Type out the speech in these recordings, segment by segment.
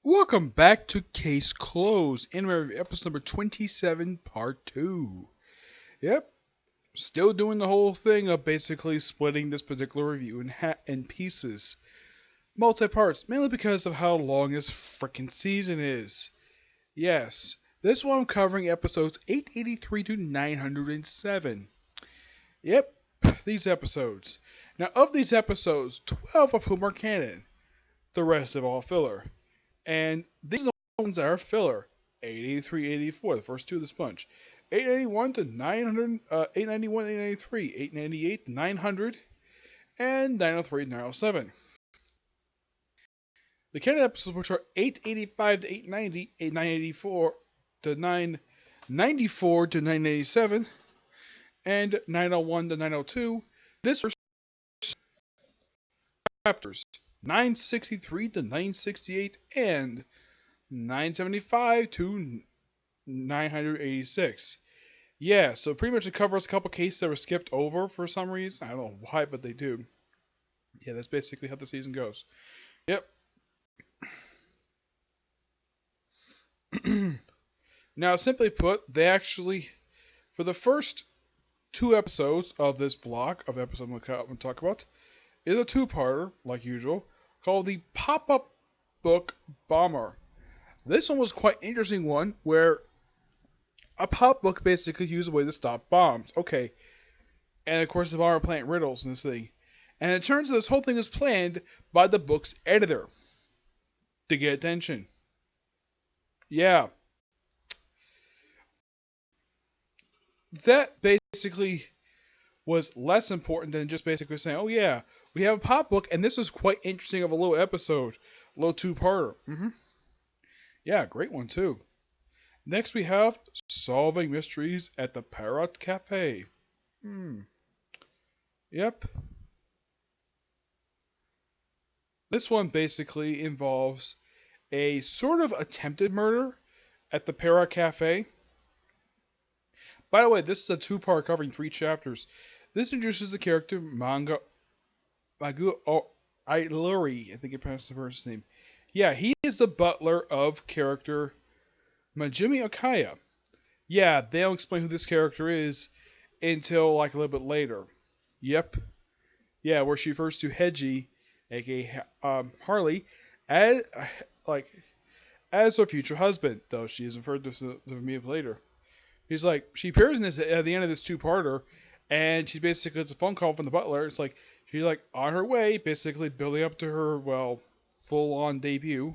Welcome back to Case Closed, Anime Review, episode number 27, part 2. Yep, still doing the whole thing of basically splitting this particular review in pieces. Multi-parts, mainly because of how long this frickin' season is. Yes, this one I'm covering episodes 883 to 907. Yep, these episodes. Now, of these episodes, 12 of whom are canon. The rest of all filler. And these are the ones that are filler. 883, 84, the first two of the sponge. 891 to 900, 891, 893, 898, 900, and 903, 907. The canon episodes, which are 885 to 890, 984 to 994 to 987, and 901 to 902. This are chapters 963 to 968 and 975 to 986. Yeah, so pretty much it covers a couple cases that were skipped over for some reason. I don't know why, but they do. Yeah, that's basically how the season goes. Yep. Now, simply put, they actually, for the first two episodes of this block of episodes I'm going to talk about, is a two-parter, like usual, called the Pop-Up Book Bomber. This one was quite an interesting one, where a pop book basically used a way to stop bombs. Okay. And of course the bomber plant riddles in this thing. And it turns out this whole thing is planned by the book's editor. To get attention. Yeah. That basically was less important than just basically saying, oh yeah, we have a pop book and this was quite interesting of a little episode. A little two-parter. Yeah, great one too. Next we have Solving Mysteries at the Parrot Cafe. Yep. This one basically involves a sort of attempted murder at the Parrot Cafe. By the way, this is a two-part covering 3 chapters. This introduces the character Magu Iluri, I think you pronounced the first name. Yeah, he is the butler of character Majimi Okaya. Yeah, they don't explain who this character is until like a little bit later. Yep. Yeah, where she refers to Heiji, aka Harley, as as her future husband, though she is referred to as me later. He's like, she appears in this at the end of this two-parter, and she basically gets a phone call from the butler. It's like she's like on her way, basically building up to her full-on debut.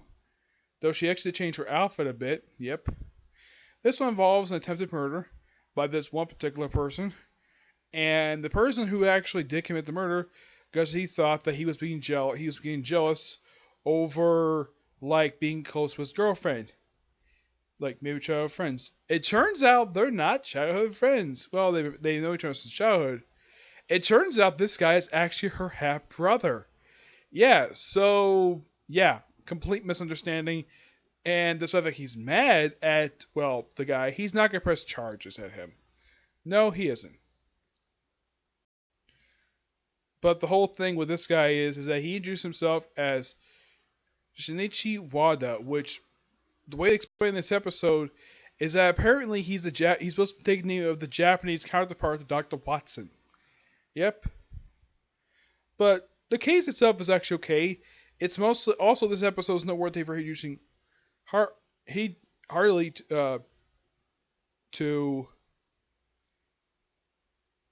Though she actually changed her outfit a bit. Yep. This one involves an attempted murder by this one particular person, and the person who actually did commit the murder, because he thought that he was being jealous over like being close with his girlfriend. Like maybe childhood friends. It turns out they're not childhood friends. Well, they know each other since childhood. It turns out this guy is actually her half brother. Yeah, so yeah, complete misunderstanding. And the fact that he's mad at the guy, he's not gonna press charges at him. No, he isn't. But the whole thing with this guy is that he introduced himself as Shinichi Wada, which the way they explain this episode is that apparently he's supposed to take the name of the Japanese counterpart to Dr. Watson. Yep. But the case itself is actually okay. It's mostly also this episode is noteworthy for introducing Harley to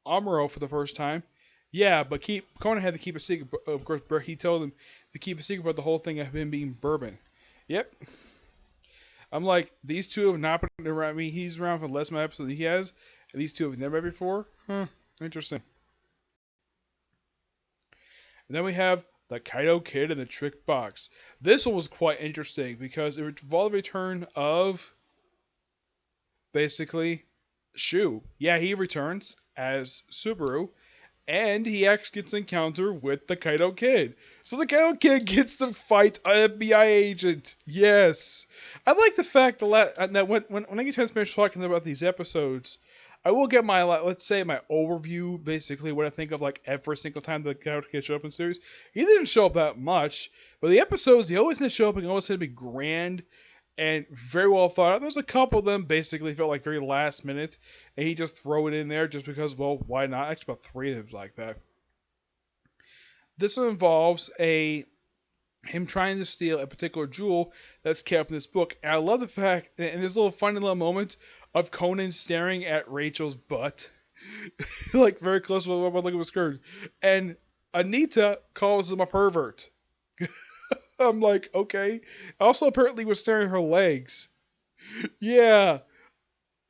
Amuro for the first time. Yeah, but Conan had to keep a secret. Of course, he told him to keep a secret about the whole thing of him being bourbon. Yep. I'm like, these two have not been around. I mean, he's around for less of my episode than he has, and these two have never met before. Interesting. And then we have the Kaido Kid and the Trick Box. This one was quite interesting because it involved the return of basically Shu. Yeah, he returns as Subaru, and he actually gets an encounter with the Kaido Kid. So the Kaido Kid gets to fight an FBI agent. Yes. I like the fact that when I get a chance to finish talking about these episodes, I will get my, let's say, my overview, basically what I think of like every single time the character show up in the series. He didn't show up that much, but the episodes he always didn't show up and always had to be grand and very well thought out. There's a couple of them basically felt like very last minute, and he just throw it in there just because, well, why not? Actually, about three of them like that. This one involves him trying to steal a particular jewel that's kept in this book. And I love the fact, and there's a little funny little moment of Conan staring at Rachel's butt, like very close with one look at his skirt, and Anita calls him a pervert. I'm like, okay. Also, apparently, was staring at her legs. Yeah,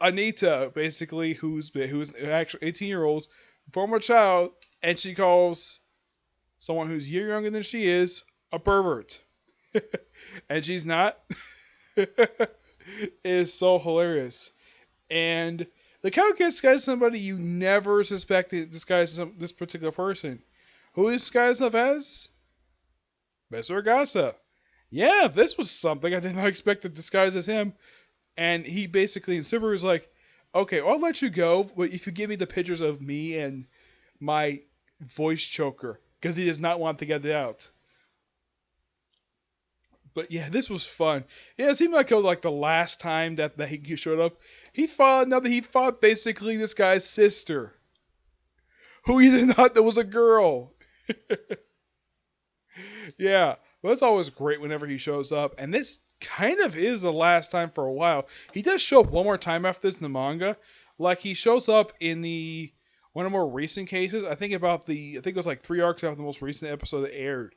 Anita, basically, who's an actual 18-year-old former child, and she calls someone who's a year younger than she is a pervert. And she's not. It is so hilarious. And the character disguises somebody you never suspected disguises this particular person. Who is disguised as? Mr. Agasa. Yeah, this was something I did not expect to disguise as him. And he basically, and Subaru was like, okay, I'll let you go, but if you give me the pictures of me and my voice choker, because he does not want to get it out. But yeah, this was fun. Yeah, it seemed like it was like the last time that he showed up. He fought basically this guy's sister, who he did not know was a girl. Yeah, but it's always great whenever he shows up, and this kind of is the last time for a while. He does show up one more time after this in the manga. Like he shows up in the one of the more recent cases. I think it was like 3 arcs after the most recent episode that aired.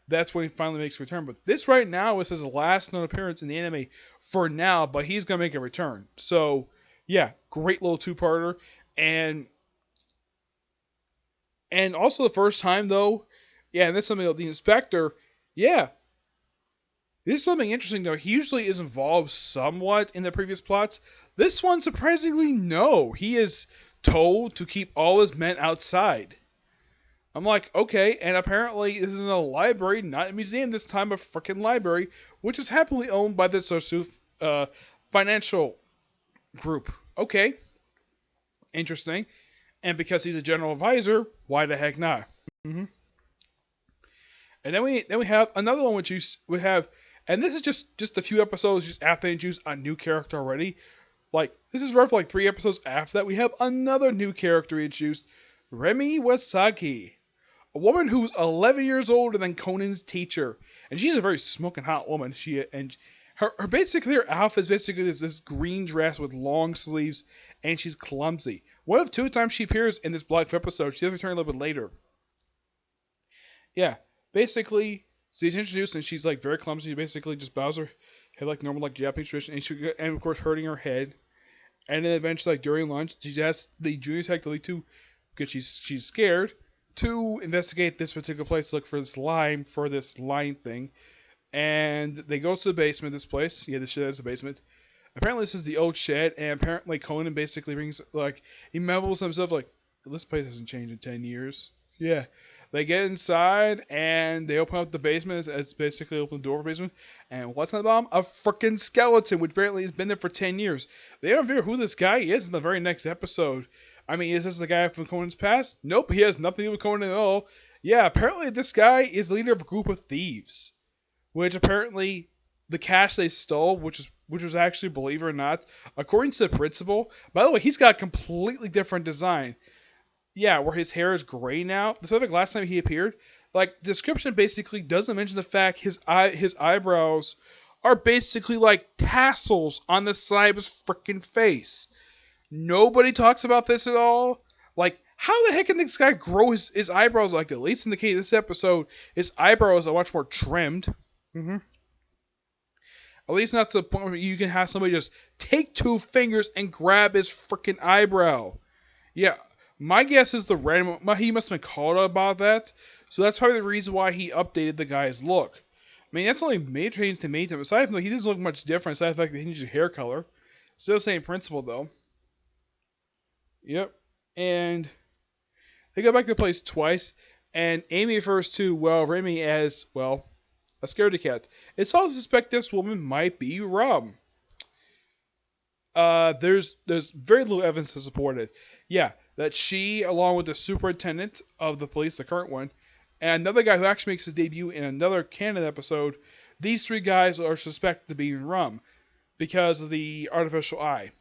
That's when he finally makes a return. But this right now is his last known appearance in the anime for now, but he's gonna make a return. So yeah, great little two-parter. And also the first time though, yeah, and that's something about the inspector, yeah. This is something interesting though. He usually is involved somewhat in the previous plots. This one, surprisingly, no. He is told to keep all his men outside. I'm like, okay, and apparently this is in a library, not a museum this time, a freaking library, which is happily owned by the Sosu financial group. Okay, interesting. And because he's a general advisor, why the heck not? Mm-hmm. And then we have another one which we have, and this is just a few episodes just after they introduce a new character already. Like this is roughly like 3 episodes after that we have another new character introduced, Remi Wasaki, a woman who's 11 years older than Conan's teacher, and she's a very smoking hot woman. Her outfit is basically this green dress with long sleeves, and she's clumsy. One of 2 times she appears in this Black episode. She does return a little bit later. Yeah, basically, she's introduced and she's like very clumsy. Basically, just bows her head like normal, like Japanese tradition, and of course hurting her head. And then eventually, like during lunch, she asks the junior detective to, because she's scared, to investigate this particular place, look for this line thing. And they go to the basement of this place. Yeah, the shed is the basement. Apparently, this is the old shed, and apparently Conan basically brings he mumbles himself like, this place hasn't changed in 10 years. Yeah. They get inside and they open up the basement. It's basically open the door for the basement. And what's on the bottom? A freaking skeleton, which apparently has been there for 10 years. They don't reveal who this guy is in the very next episode. I mean, is this the guy from Conan's past? Nope, he has nothing to do with Conan at all. Yeah, apparently this guy is the leader of a group of thieves. Which apparently the cash they stole, which was actually, believe it or not, according to the principal. By the way, he's got a completely different design. Yeah, where his hair is gray now. This was like last time he appeared. Like, the description basically doesn't mention the fact his eyebrows are basically like tassels on the side of his freaking face. Nobody talks about this at all. Like, how the heck can this guy grow his eyebrows like that? At least in the case of this episode, his eyebrows are much more trimmed. Mm-hmm. At least not to the point where you can have somebody just take 2 fingers and grab his freaking eyebrow. Yeah, my guess is he must have been called about that, so that's probably the reason why he updated the guy's look. I mean, that's only major change to make him. Aside from that, he doesn't look much different, aside from the fact that he changed his hair color. Still the same principle, though. Yep. And they go back to the place twice, and Amy refers to, Remy as, a scaredy cat. It's all to suspect this woman might be Rum. there's very little evidence to support it. Yeah, that she, along with the superintendent of the police, the current one, and another guy who actually makes his debut in another canon episode, these three guys are suspected of being Rum because of the artificial eye.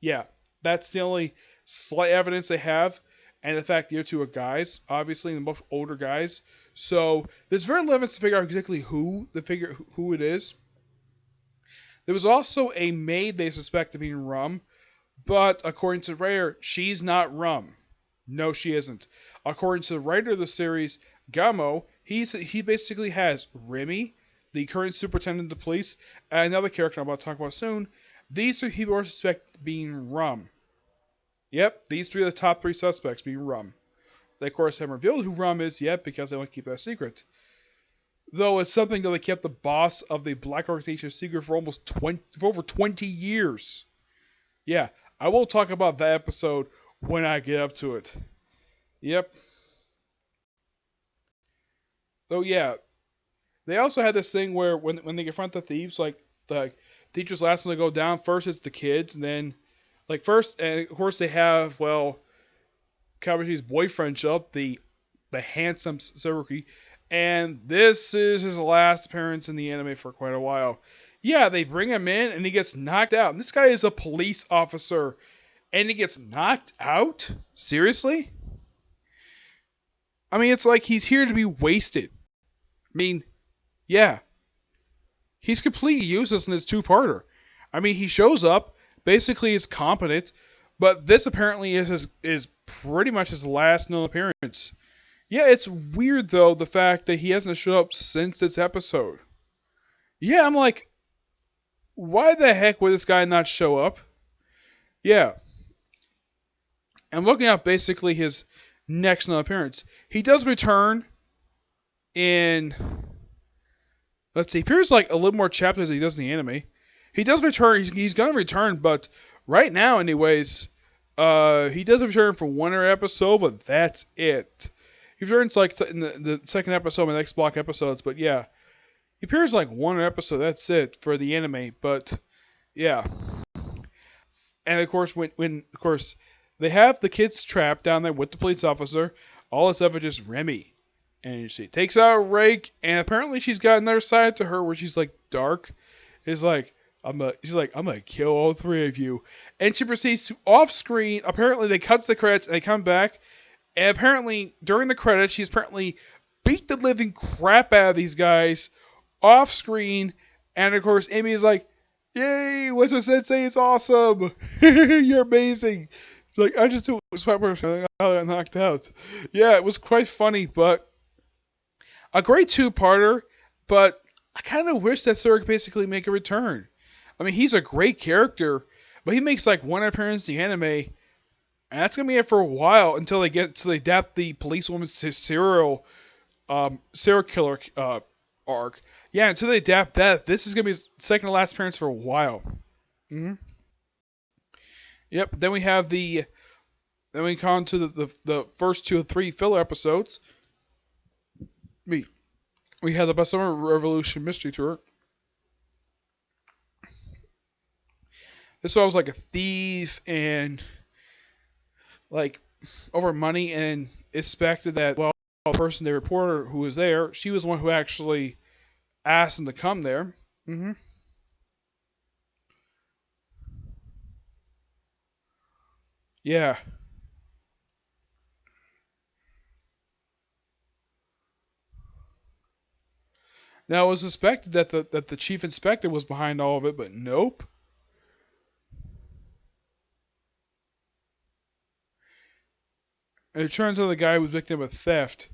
Yeah, that's the only slight evidence they have, and the fact the other two are guys, obviously, and both older guys. So there's very little evidence to figure out exactly who it is. There was also a maid they suspect of being Rum, but according to Rare, she's not Rum. No, she isn't. According to the writer of the series, Gamo, he basically has Remy, the current superintendent of the police, and another character I'm about to talk about soon. These three people are suspected being Rum. Yep, these three are the top three suspects being Rum. They of course haven't revealed who Rum is yet because they want to keep that secret. Though it's something that they kept the boss of the Black Organization secret for over 20 years. Yeah, I will talk about that episode when I get up to it. Yep. So yeah, they also had this thing where when they confront the thieves, like the teachers last one to go down, first it's the kids, and then first, and of course they have Kawachi's boyfriend show up, the handsome Saruki, and this is his last appearance in the anime for quite a while. Yeah, they bring him in and he gets knocked out. And this guy is a police officer and he gets knocked out? Seriously? I mean, it's like he's here to be wasted. I mean, yeah. He's completely useless in this two-parter. I mean, he shows up, basically is competent, but this apparently is pretty much his last known appearance. Yeah, it's weird though, the fact that he hasn't showed up since this episode. Yeah, I'm like, why the heck would this guy not show up? Yeah. I'm looking at basically his next known appearance. He does return in... Let's see, he appears like a little more chapters than he does in the anime. He does return, he's gonna return, but right now anyways, he does return for one episode, but that's it. He returns like in the second episode in the next block episodes, but yeah. He appears like one episode, that's it for the anime, but yeah. And of course, when of course they have the kids trapped down there with the police officer, all this stuff is just Remy. And she takes out a rake, and apparently she's got another side to her where she's like dark. She's like, I'm gonna kill all three of you. And she proceeds to off screen. Apparently they cut the credits and they come back. And apparently during the credits, she's apparently beat the living crap out of these guys off screen. And of course, Amy is like, "Yay! What's Sensei is awesome. You're amazing." It's like, I just do sweat I got knocked out. Yeah, it was quite funny, but a great two-parter. But I kind of wish that Sir could basically make a return. I mean, he's a great character, but he makes like one appearance in the anime, and that's gonna be it for a while until they adapt the policewoman's serial killer arc. Yeah, until they adapt that, this is gonna be his second to last appearance for a while. Yep. Then we come to the first 2 or 3 filler episodes. We had the Best Summer Revolution Mystery Tour. This one was like a thief and like over money, and expected that the person they reported who was there, she was the one who actually asked him to come there. Yeah. Now it was suspected that the chief inspector was behind all of it, but nope. And it turns out the guy was victim of theft.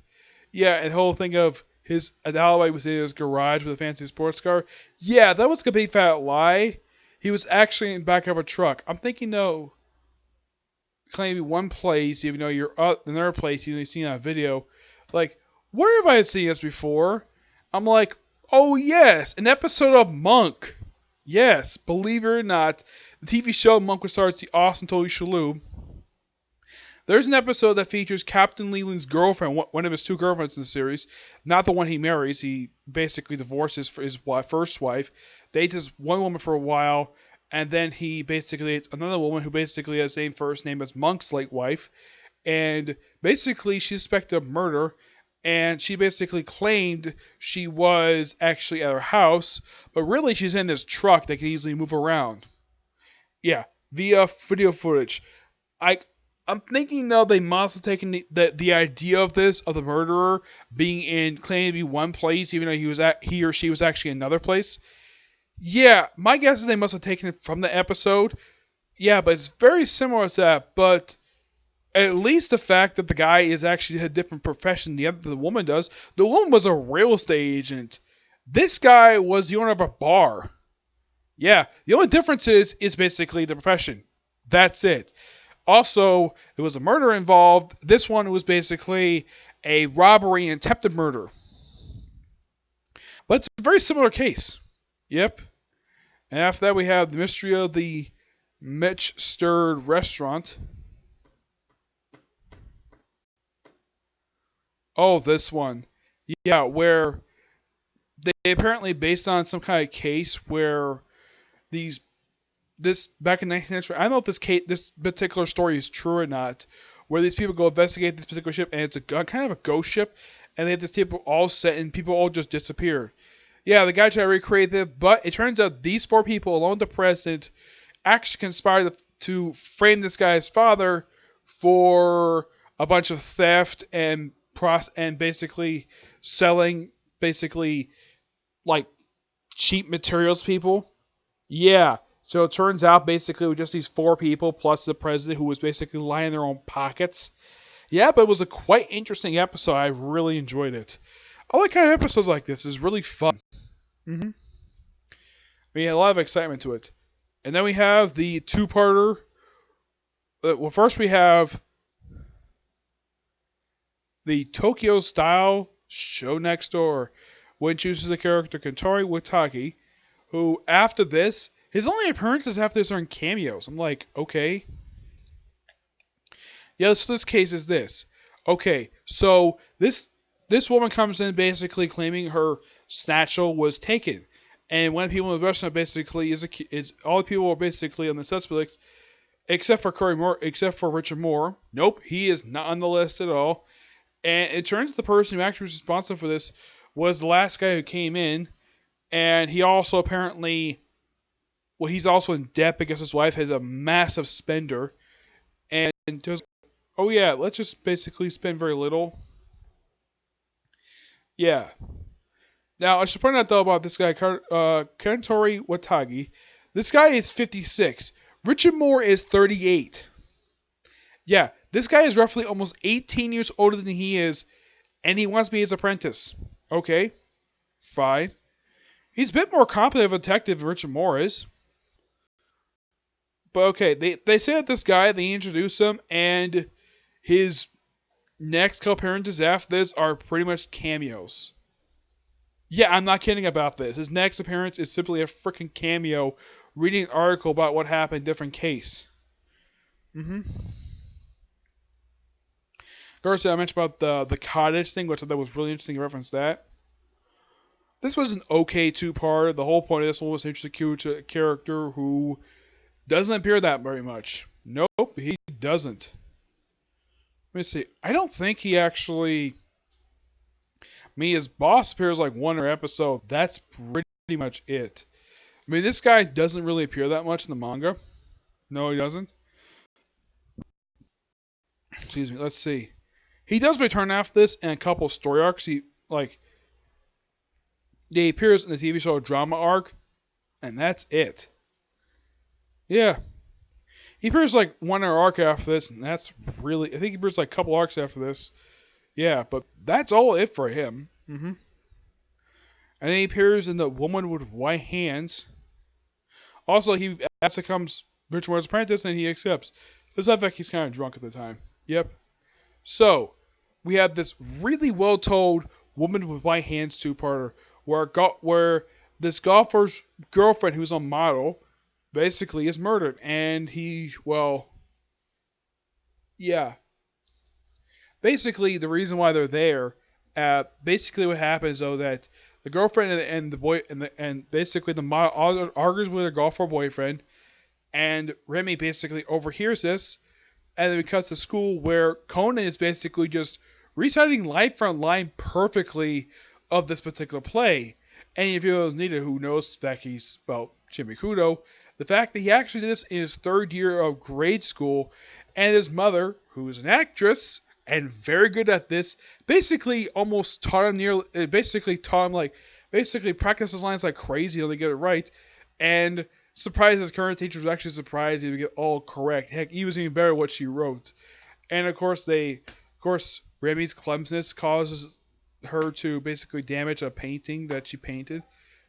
Yeah, and the whole thing of his alibi was in his garage with a fancy sports car. Yeah, that was a complete fat lie. He was actually in the back of a truck. I'm thinking, no, claiming one place, even though you're up another place you've seen on a video. Like, where have I seen this before? I'm like, oh yes, an episode of Monk. Yes, believe it or not, the TV show Monk was stars the awesome Tony Shalhoub. There's an episode that features Captain Leland's girlfriend, one of his 2 girlfriends in the series, not the one he marries. He basically divorces for his first wife, dates this one woman for a while, and then he basically it's another woman who basically has the same first name as Monk's late wife, and basically she's suspected of murder, and she basically claimed she was actually at her house, but really she's in this truck that can easily move around. Yeah, via video footage. I I'm thinking though they must have taken the idea of this of the murderer being in claiming to be one place even though he or she was actually another place. Yeah, my guess is they must have taken it from the episode. Yeah, but it's very similar to that. But at least the fact that the guy is actually a different profession than the woman does. The woman was a real estate agent. This guy was the owner of a bar. Yeah, the only difference is basically the profession. That's it. Also, there was a murder involved. This one was basically a robbery and attempted murder. But it's a very similar case. Yep. And after that, we have the mystery of the Mitch Stirred restaurant. Oh, this one. Yeah, where they apparently based on some kind of case where these this back in 1993. I don't know if this particular story is true or not. Where these people go investigate this particular ship, and it's a kind of a ghost ship, and they have this people all set, and people all just disappear. Yeah, the guy tried to recreate it, but it turns out these four people, along with the president, actually conspired to frame this guy's father for a bunch of theft and basically selling basically like cheap materials people. Yeah. So it turns out basically with just these four people plus the president who was basically lining their own pockets. Yeah, but it was a quite interesting episode. I really enjoyed it. I like kind of episodes like this. It's really fun. We had a lot of excitement to it. And then we have the two-parter. Well, first we have the Tokyo Style Show Next Door, which uses the character Kentaro Watagi, who after this, his only appearances after this are in cameos. I'm like, okay. Yeah, so this case is this. Okay, so this woman comes in basically claiming her satchel was taken. And when people in the restaurant basically is all the people are basically on the suspects except for except for Richard Moore. Nope, he is not on the list at all. And it turns out the person who actually was responsible for this was the last guy who came in, and he also apparently, well, he's also in debt because his wife is a massive spender, and just, oh yeah, let's just basically spend very little. Yeah. Now I should point out though about this guy, Kentaro Watagi. This guy is 56. Richard Moore is 38. Yeah, this guy is roughly almost 18 years older than he is, and he wants to be his apprentice. Okay, fine. He's a bit more competent of a detective than Richard Moore is. But okay, they say that this guy, they introduce him, and his next couple appearances after this are pretty much cameos. Yeah, I'm not kidding about this. His next appearance is simply a freaking cameo reading an article about what happened in a different case. Of course, I mentioned about the cottage thing, which I thought was really interesting to reference that. This was an okay two-part. The whole point of this one was to introduce a character who doesn't appear that very much. Nope, he doesn't. Let me see. I don't think he actually... his boss appears like one or episode. That's pretty much it. I mean, this guy doesn't really appear that much in the manga. No, he doesn't. Excuse me. Let's see. He does return after this in a couple of story arcs. He appears in the TV show Drama Arc, and that's it. Yeah. He appears like one arc after this, and that's really... I think he appears like a couple arcs after this. Yeah, but that's all it for him. And then he appears in The Woman with White Hands. Also, he becomes Richard Moore's apprentice, and he accepts. Does that fact he's kind of drunk at the time. Yep. So, we have this really well-told Woman with White Hands two-parter, where this golfer's girlfriend, who's a model, basically is murdered, and yeah. Basically, the reason why they're there, basically what happens though that the girlfriend and the boy and basically the model argues with her golfer boyfriend, And Remy basically overhears this, and then we cut to school where Conan is basically just reciting line for line perfectly of this particular play. Any of you who needed who knows that he's, well, Jimmy Kudo, the fact that he actually did this in his third year of grade school, and his mother, who is an actress and very good at this, basically almost taught him basically practices lines like crazy until they get it right, and surprised his current teacher was actually surprised he would get all correct. Heck, he was even better at what she wrote. And of course, Remy's clumsiness causes her to basically damage a painting that she painted,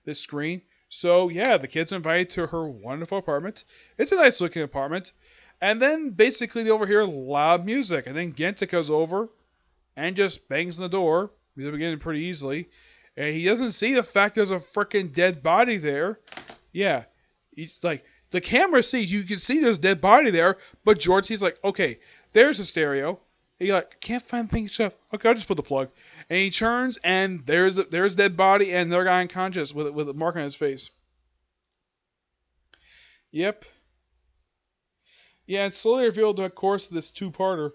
this screen. So yeah, the kids are invited to her wonderful apartment. It's a nice looking apartment. And then basically they overhear loud music. And then Genta goes over and just bangs on the door. He's beginning pretty easily. And he doesn't see the fact there's a freaking dead body there. Yeah. He's like, the camera sees, you can see there's a dead body there. But George, he's like, okay, there's a stereo. He like, can't find things stuff. Okay, I'll just put the plug. And he turns, and there's dead body, and another guy unconscious with a mark on his face. Yep. Yeah, it's slowly revealed in the course of this two-parter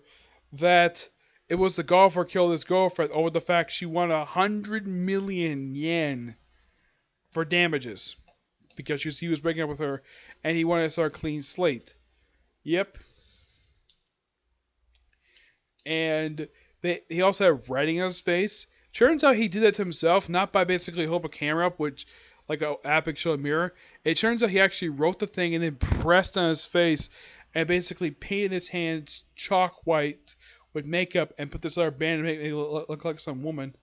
that it was the golfer killed his girlfriend over the fact she won 100 million yen for damages because he was breaking up with her, and he wanted to start a clean slate. Yep. And he also had writing on his face. Turns out he did that to himself, not by basically holding a camera up, which like an epic show mirror. It turns out he actually wrote the thing and then pressed on his face and basically painted his hands chalk white with makeup and put this other band to make it look like some woman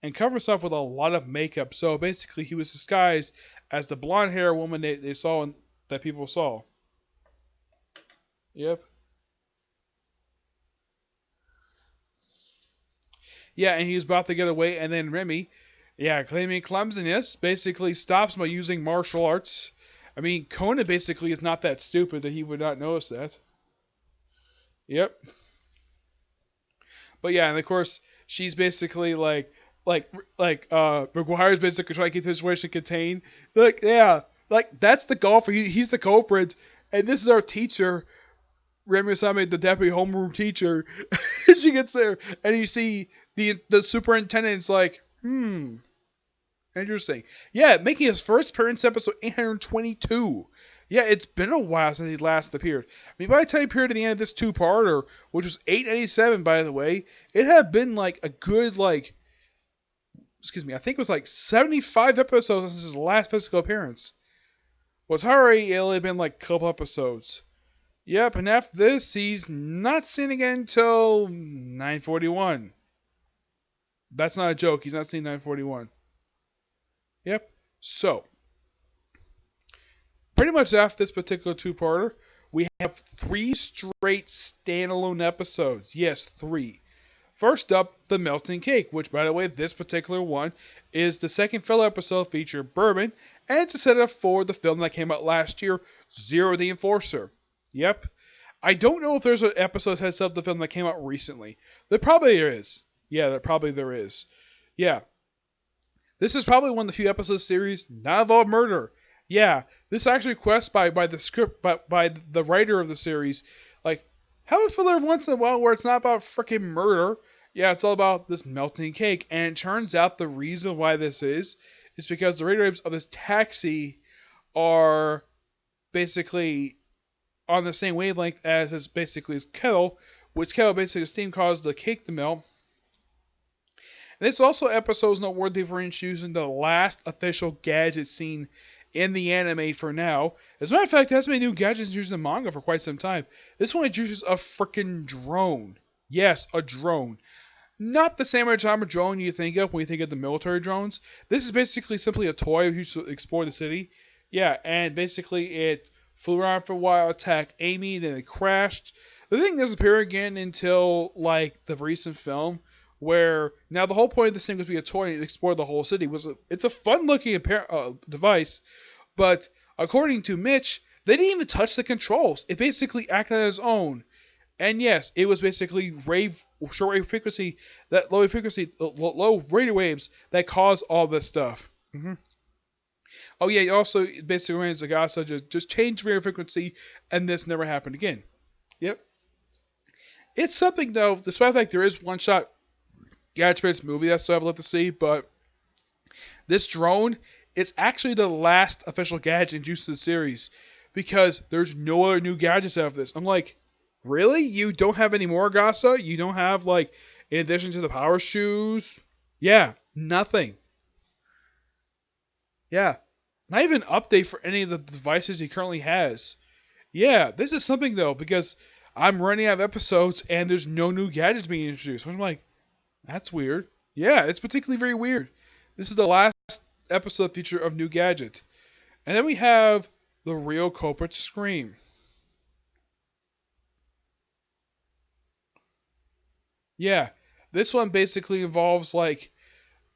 and cover himself with a lot of makeup. So basically he was disguised as the blonde hair woman they saw and that people saw. Yep. Yeah, and he was about to get away, and then Remy, claiming clumsiness, basically stops by using martial arts. I mean, Conan basically is not that stupid that he would not notice that. Yep. But yeah, and of course, she's basically McGuire's basically trying to keep the situation contained. Like, yeah, like, that's the golfer, he's the culprit, and this is our teacher, Remy Osame, the deputy homeroom teacher. She gets there, and you see the superintendent's like, interesting. Yeah, making his first appearance episode 822. Yeah, it's been a while since he last appeared. I mean, by the time he appeared at the end of this two-parter, which was 887, by the way, it had been like a good, I think it was like 75 episodes since his last physical appearance. With Hari, it had been like a couple episodes. Yep, and after this, he's not seen again until 941. That's not a joke. He's not seen 941. Yep. So, pretty much after this particular two-parter, we have 3 straight standalone episodes. Yes, 3. First up, The Melting Cake, which, by the way, this particular one is the second filler episode featuring Bourbon, and it's a setup for the film that came out last year, Zero the Enforcer. Yep. I don't know if there's an episode that sets up the film that came out recently. There probably is. Yeah, there is. Yeah. This is probably one of the few episodes of the series not involve murder. Yeah, this is actually a request by the script, by the writer of the series. Like, have a filler once in a while where it's not about freaking murder. Yeah, it's all about this melting cake. And it turns out the reason why this is because the radio waves of this taxi are basically on the same wavelength as his kettle, which kettle basically steam caused the cake to melt. And this also episode is noteworthy for introducing the last official gadget seen in the anime for now. As a matter of fact, it hasn't been new gadgets introduced in the manga for quite some time. This one introduces a freaking drone. Yes, a drone. Not the same type of drone you think of when you think of the military drones. This is basically simply a toy used to explore the city. Yeah, and basically it flew around for a while, attacked Amy, then it crashed. The thing doesn't appear again until, the recent film, where now the whole point of this thing was to be a toy and explore the whole city. It's a fun-looking device, but according to Mitch, they didn't even touch the controls. It basically acted on its own. And yes, it was basically low radio waves that caused all this stuff. Oh yeah, he also basically ran Zagasa, just change radio frequency, and this never happened again. Yep. It's something though, despite the fact there is one shot Gadget Pirates movie that I still have left to see, but this drone is actually the last official gadget introduced to the series because there's no other new gadgets out of this. I'm like, really? You don't have any more Gasa? You don't have like, in addition to the power shoes? Yeah, nothing. Yeah, not even an update for any of the devices he currently has. Yeah, this is something though because I'm running out of episodes and there's no new gadgets being introduced. I'm like, that's weird. Yeah, it's particularly very weird. This is the last episode feature of New Gadget. And then we have the real culprit Scream. Yeah, this one basically involves like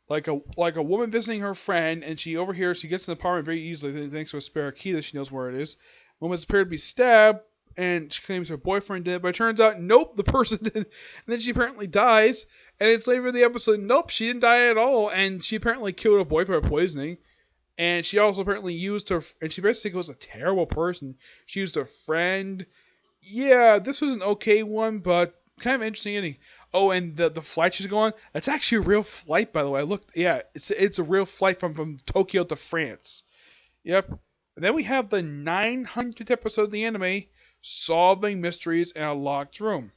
a woman visiting her friend, and she gets in the apartment very easily thanks to a spare key that she knows where it is. Woman's appeared to be stabbed, and she claims her boyfriend did, but it turns out nope, the person did. And then she apparently dies, and it's later in the episode, nope, she didn't die at all, and she apparently killed her boyfriend by poisoning. And she also apparently used her, and she basically was a terrible person. She used her friend. Yeah, this was an okay one, but kind of interesting ending. Oh, and the flight she's going, that's actually a real flight, by the way. I looked, yeah, it's a real flight from Tokyo to France. Yep. And then we have the 900th episode of the anime, Solving Mysteries in a Locked Room.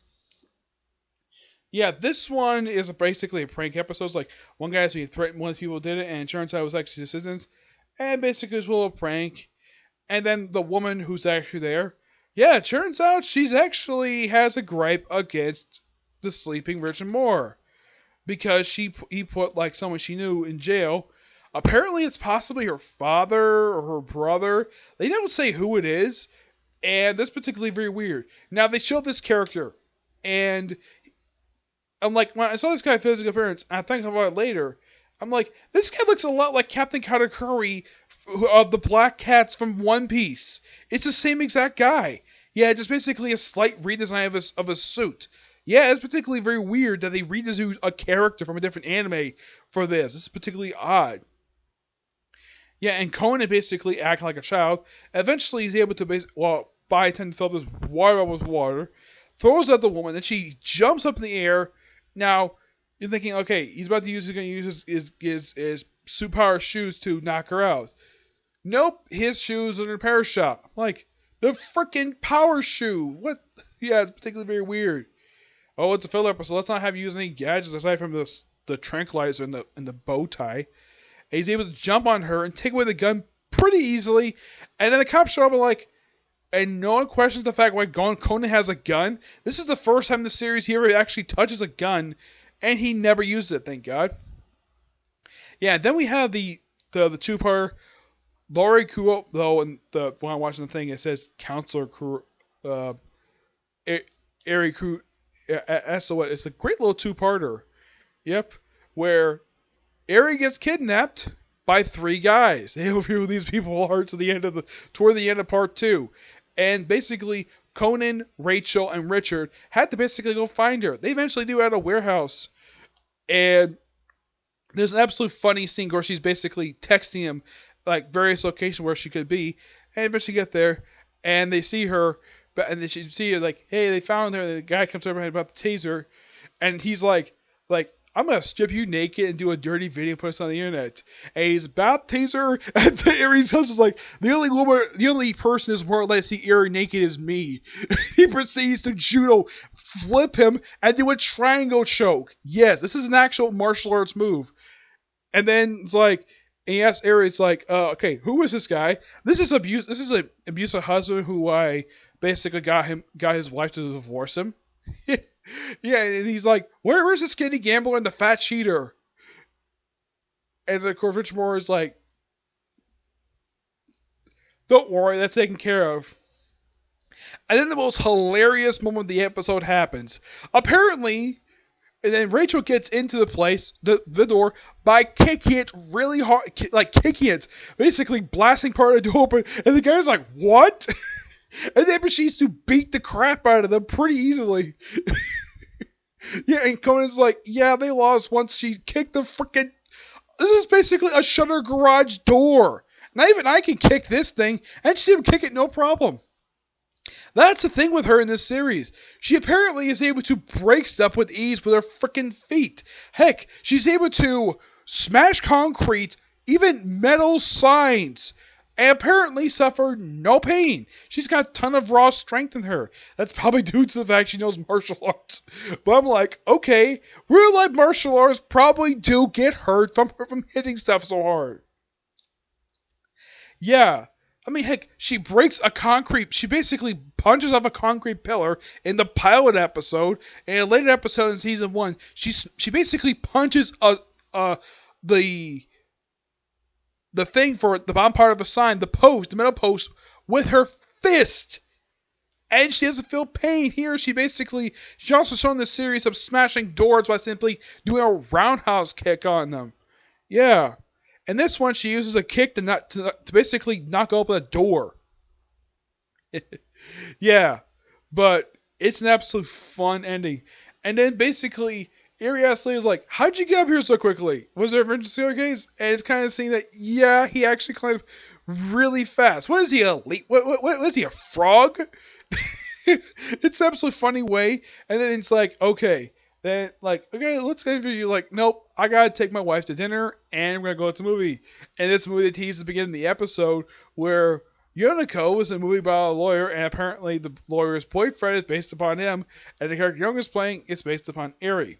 Yeah, this one is basically a prank episode. It's like one guy actually threatened one of the people who did it, and it turns out it was actually his assistant. And basically it's a little prank. And then the woman who's actually there, yeah, it turns out she's actually has a gripe against the sleeping Richard Moore because he put like someone she knew in jail. Apparently, it's possibly her father or her brother. They don't say who it is, and that's particularly very weird. Now they show this character, and I'm like, when I saw this guy physical appearance, I think about it later. I'm like, this guy looks a lot like Captain Katakuri of the Black Cats from One Piece. It's the same exact guy. Yeah, just basically a slight redesign of his suit. Yeah, it's particularly very weird that they redesigned a character from a different anime for this. This is particularly odd. Yeah, and Conan basically acts like a child. Eventually, he's able to buy 10 to fill up this water with water, throws at the woman, then she jumps up in the air. Now, you're thinking, okay, he's going to use his superpower shoes to knock her out. Nope, his shoes are in a repair shop. Like, the freaking power shoe. What? Yeah, it's particularly very weird. Oh, it's a filler episode. Let's not have you use any gadgets aside from the tranquilizer and the bow tie. And he's able to jump on her and take away the gun pretty easily. And then the cops show up and like, and no one questions the fact why Conan has a gun. This is the first time in the series he ever actually touches a gun, and he never used it, thank God. Yeah, then we have the two-parter. Laurie Kuo, though, and when I'm watching the thing, it says Counselor Eri Ku, SOS. It's a great little two-parter. Yep, where Eri gets kidnapped by three guys. They overview these people are toward the end of part 2. And basically, Conan, Rachel, and Richard had to basically go find her. They eventually do at a warehouse. And there's an absolute funny scene where she's basically texting him like various locations where she could be. And eventually get there, and they see her, and then she see her like, hey, they found her. And the guy comes over about the taser, and he's like, I'm gonna strip you naked and do a dirty video and put us on the internet. And he's about to taser, and Erie's husband's like, the only person is more or less see Erie naked is me. He proceeds to judo flip him and do a triangle choke. Yes, this is an actual martial arts move. And then it's like, and he asks Erie, it's like, okay, who is this guy? This is an abusive husband who I basically got his wife to divorce him. Yeah, and he's like, where's the skinny gambler and the fat cheater? And of course, Rich Moore is like, don't worry, that's taken care of. And then the most hilarious moment of the episode happens. Apparently, and then Rachel gets into the door, by kicking it really hard, like kicking it, basically blasting part of the door open, and the guy's like, what? And then proceeds to beat the crap out of them pretty easily. Yeah, and Conan's like, yeah, they lost once she kicked the freaking... This is basically a shutter garage door. Not even I can kick this thing, and she would kick it no problem. That's the thing with her in this series. She apparently is able to break stuff with ease with her freaking feet. Heck, she's able to smash concrete, even metal signs, and apparently suffer no pain. She's got a ton of raw strength in her. That's probably due to the fact she knows martial arts. But I'm like, okay, real life martial arts probably do get hurt from hitting stuff so hard. Yeah. I mean, heck, she breaks a concrete. She basically punches off a concrete pillar in the pilot episode. And in a later episode in season 1, she basically punches the the thing for the bottom part of the sign, the metal post, with her fist. And she doesn't feel pain here. She also shown this series of smashing doors by simply doing a roundhouse kick on them. Yeah. And this one, she uses a kick to basically knock open a door. Yeah, but it's an absolute fun ending. And then basically, Ari Aster is like, "How'd you get up here so quickly? Was there an emergency case?" And it's kind of seeing that, yeah, he actually climbed really fast. What is he, elite? What is he, a frog? It's an absolutely funny way. And then it's like, okay. Then, like, okay, let's interview you. Like, nope, I gotta take my wife to dinner, and we're gonna go to the movie. And this movie that teased at the beginning of the episode, where Yoniko is a movie about a lawyer, and apparently the lawyer's boyfriend is based upon him, and the character Young is playing is based upon Ari.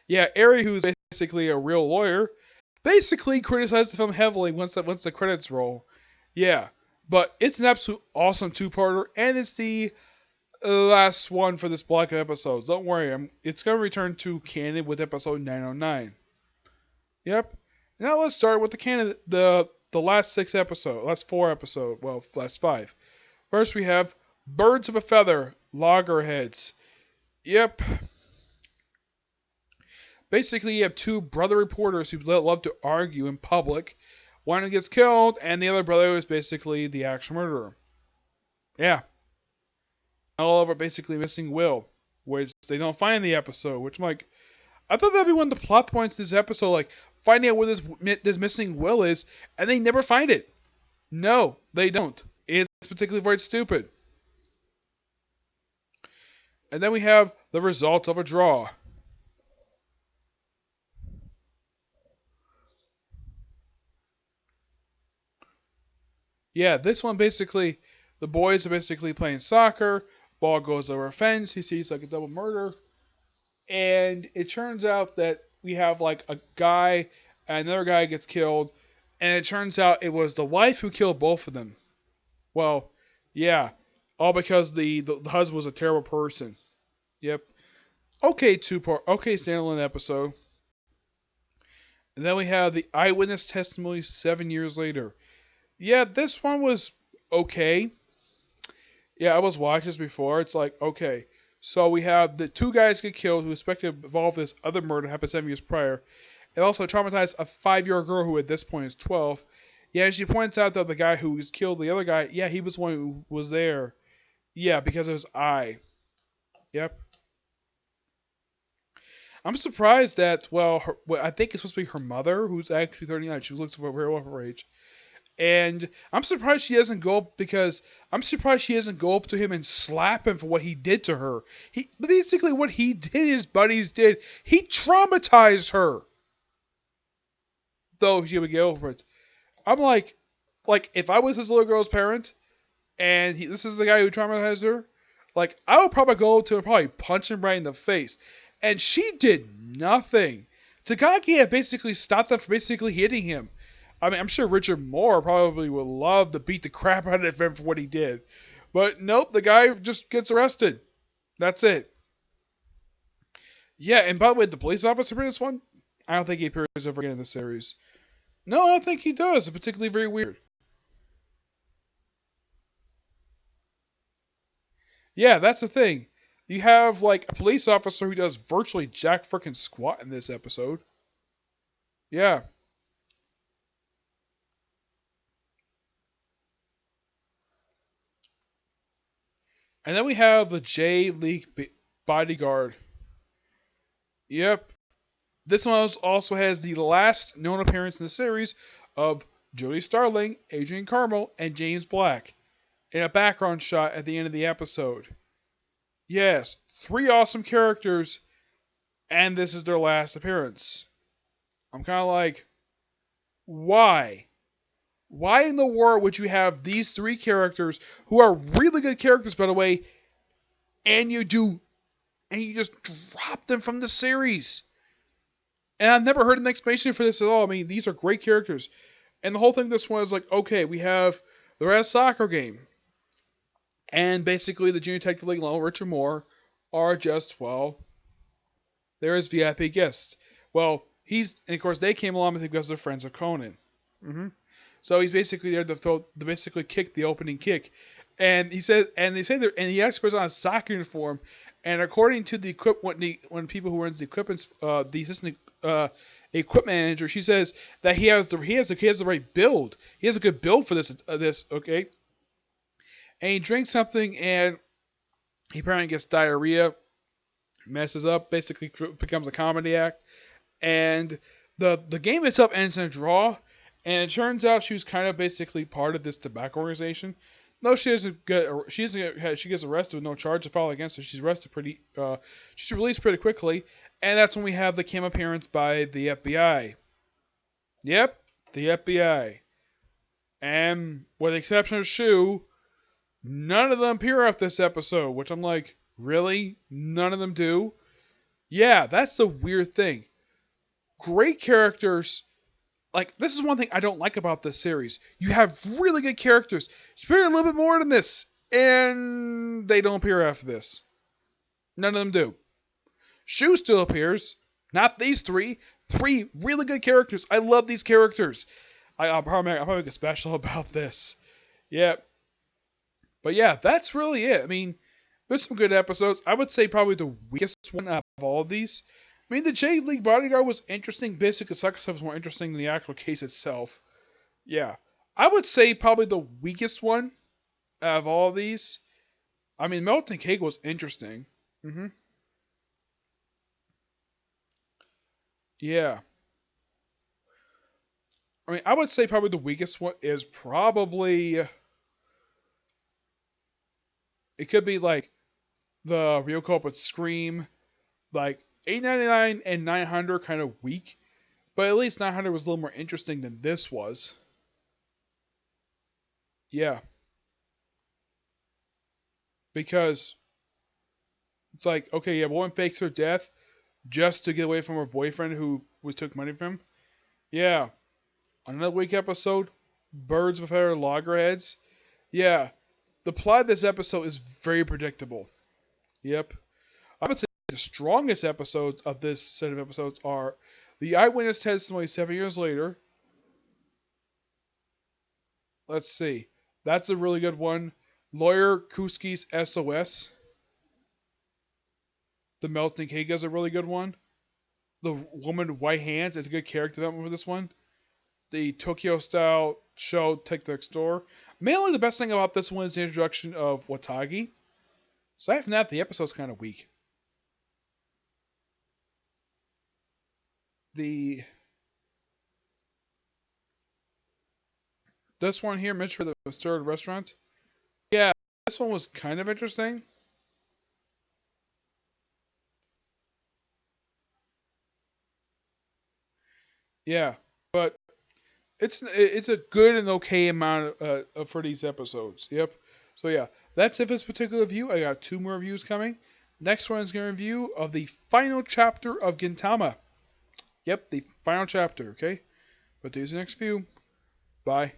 Yeah, Ari, who's basically a real lawyer, basically criticized the film heavily once the credits roll. Yeah, but it's an absolute awesome two-parter, and it's the last one for this block of episodes. Don't worry, it's going to return to canon with episode 909. Yep. Now let's start with the canon, the last last 4 episodes, well, last 5. First we have Birds of a Feather, Loggerheads. Yep. Basically, you have 2 brother reporters who love to argue in public. One gets killed, and the other brother is basically the actual murderer. Yeah. All over basically missing Will, which they don't find in the episode, which I'm like, I thought that'd be one of the plot points of this episode, like, finding out where this missing Will is, and they never find it. No, they don't. It's particularly very stupid. And then we have the result of a draw. Yeah, this one basically, the boys are basically playing soccer, ball goes over a fence, he sees like a double murder, and it turns out that we have like a guy and another guy gets killed, and it turns out it was the wife who killed both of them. Well, yeah, all because the husband was a terrible person. Yep. Okay, okay, standalone episode. And then we have the eyewitness testimony 7 years later. Yeah, this one was okay. Yeah, I was watching this before. It's like, okay. So we have the 2 guys get killed who suspected involved in this other murder happened 7 years prior. It also traumatized a 5-year-old girl who at this point is 12. Yeah, she points out that the guy who was killed, the other guy, yeah, he was the one who was there. Yeah, because of his eye. Yep. I'm surprised that, I think it's supposed to be her mother, who's actually 39. She looks very well for her age. And I'm surprised she doesn't go up to him and slap him for what he did to her. Basically what he did, his buddies did. He traumatized her. Though she would get over it. I'm like if I was this little girl's parent, and this is the guy who traumatized her, like I would probably go to him, probably punch him right in the face. And she did nothing. Takagi had basically stopped them from basically hitting him. I mean, I'm sure Richard Moore probably would love to beat the crap out of him for what he did. But nope, the guy just gets arrested. That's it. Yeah, and by the way, the police officer for this one, I don't think he appears ever again in the series. No, I don't think he does. It's particularly very weird. Yeah, that's the thing. You have, like, a police officer who does virtually jack frickin' squat in this episode. Yeah. And then we have the J League bodyguard. Yep. This one also has the last known appearance in the series of Jodie Starling, Adrian Carmel, and James Black in a background shot at the end of the episode. Yes, 3 awesome characters, and this is their last appearance. I'm kind of like, why? Why in the world would you have these 3 characters, who are really good characters, by the way, and you just drop them from the series? And I've never heard an explanation for this at all. I mean, these are great characters. And the whole thing this one is like, okay, we have the Red Soccer game. And basically the Junior Detective League along with Richard Moore are just, well, there is VIP guests. Well, and of course they came along with him because they're friends of Conan. So he's basically there to basically kick the opening kick. And he says, and he actually puts on a soccer uniform. And according to the when people who runs the equipment, the assistant equipment manager, she says that he has the right build. He has a good build for this. Okay. And he drinks something, and he apparently gets diarrhea, messes up, basically becomes a comedy act, and the game itself ends in a draw. And it turns out she was kind of basically part of this tobacco organization. No, she gets arrested with no charge to file against her. She's she's released pretty quickly, and that's when we have the cameo appearance by the FBI. Yep, the FBI. And with the exception of Shu, none of them appear after this episode, which I'm like, really? None of them do? Yeah, that's the weird thing. Great characters. Like, this is one thing I don't like about this series. You have really good characters. Appear a little bit more than this, and they don't appear after this. None of them do. Shu still appears. Not these 3. 3 really good characters. I love these characters. I'll probably make a special about this. Yeah. But yeah, that's really it. I mean, there's some good episodes. I would say probably the weakest one out of all of these. I mean, the J-League Bodyguard was interesting. Basically, Sucker Stuff was more interesting than the actual case itself. Yeah. I would say probably the weakest one out of all of these. I mean, Melting Cake was interesting. Yeah. I mean, I would say probably the weakest one is probably... It could be like the Real Culprit Scream. Like, 899 and 900 kind of weak. But at least 900 was a little more interesting than this was. Yeah. Because it's like, okay, yeah, woman fakes her death just to get away from her boyfriend who took money from him. Yeah. Another weak episode, Birds with Feather Loggerheads. Yeah. The plot of this episode is very predictable. Yep. I would say the strongest episodes of this set of episodes are the Eyewitness Testimony 7 years later. Let's see. That's a really good one. Lawyer Kuski's SOS. The Melting Cake is a really good one. The Woman with White Hands is a good character development for this one. The Tokyo style show Take the Next Door. Mainly the best thing about this one is the introduction of Watagi. Aside from that, the episode's kind of weak. This one here, Mitch for the Stirred Restaurant. Yeah, this one was kind of interesting. Yeah, but it's a good and okay amount for these episodes. Yep. So yeah, that's it for this particular review. I got 2 more reviews coming. Next one is going to review of the final chapter of Gintama. Yep, the final chapter. Okay. But there's the next few. Bye.